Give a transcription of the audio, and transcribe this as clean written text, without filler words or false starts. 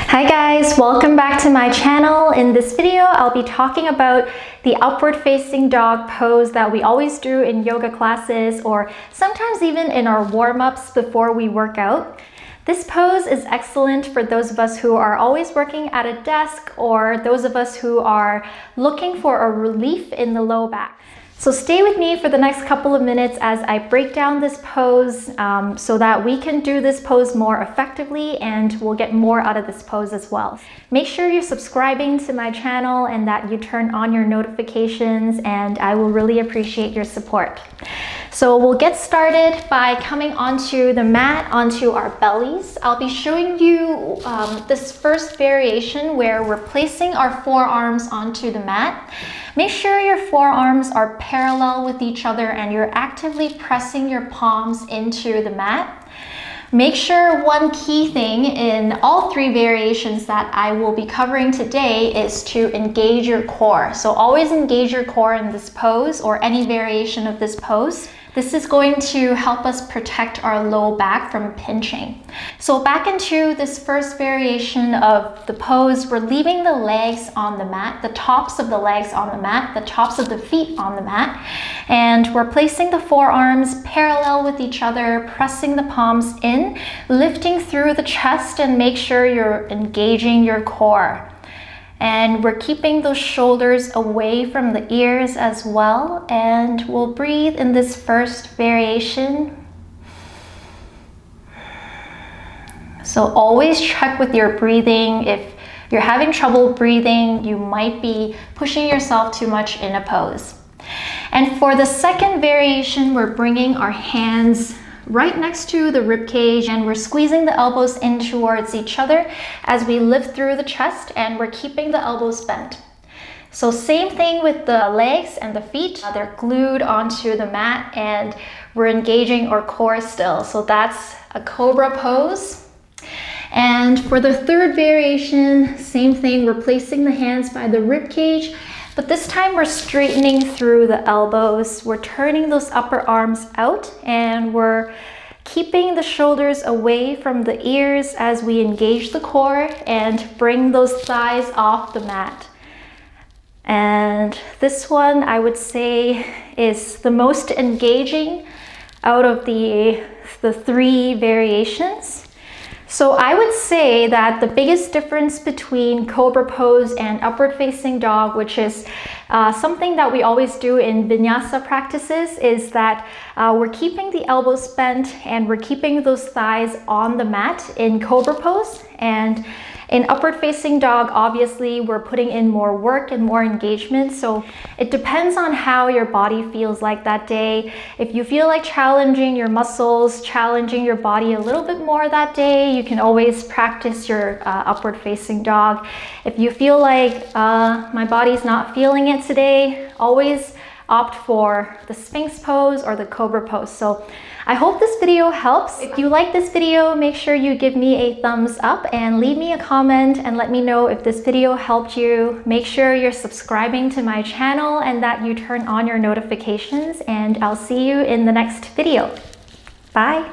Hi guys, welcome back to my channel. In this video, I'll be talking about the upward facing dog pose that we always do in yoga classes or sometimes even in our warm-ups before we work out. This pose is excellent for those of us who are always working at a desk or those of us who are looking for a relief in the low back. So stay with me for the next couple of minutes as I break down this pose so that we can do this pose more effectively and we'll get more out of this pose as well. Make sure you're subscribing to my channel and that you turn on your notifications, and I will really appreciate your support. So we'll get started by coming onto the mat, onto our bellies. I'll be showing you this first variation where we're placing our forearms onto the mat. Make sure your forearms are parallel with each other and you're actively pressing your palms into the mat. Make sure one key thing in all three variations that I will be covering today is to engage your core. So always engage your core in this pose or any variation of this pose. This is going to help us protect our low back from pinching. So back into this first variation of the pose, we're leaving the legs on the mat, the tops of the legs on the mat, the tops of the feet on the mat, and we're placing the forearms parallel with each other, pressing the palms in, lifting through the chest, and make sure you're engaging your core. And we're keeping those shoulders away from the ears as well. And we'll breathe in this first variation. So always check with your breathing. If you're having trouble breathing, you might be pushing yourself too much in a pose. And for the second variation, we're bringing our hands right next to the rib cage and we're squeezing the elbows in towards each other as we lift through the chest, and we're keeping the elbows bent. So same thing with the legs and the feet. They're glued onto the mat and we're engaging our core still. So that's a Cobra Pose. And for the third variation, same thing, we're placing the hands by the rib cage, but this time we're straightening through the elbows. We're turning those upper arms out and we're keeping the shoulders away from the ears as we engage the core and bring those thighs off the mat. And this one I would say is the most engaging out of the three variations. So I would say that the biggest difference between Cobra Pose and upward facing dog, which is something that we always do in vinyasa practices, is that we're keeping the elbows bent and we're keeping those thighs on the mat in Cobra Pose. And in upward facing dog, obviously we're putting in more work and more engagement. So it depends on how your body feels like that day. If you feel like challenging your muscles, challenging your body a little bit more that day, you can always practice your upward facing dog. If you feel like my body's not feeling it today, always opt for the Sphinx pose or the Cobra Pose. So I hope this video helps. If you like this video, make sure you give me a thumbs up and leave me a comment and let me know if this video helped you. Make sure you're subscribing to my channel and that you turn on your notifications, and I'll see you in the next video. Bye.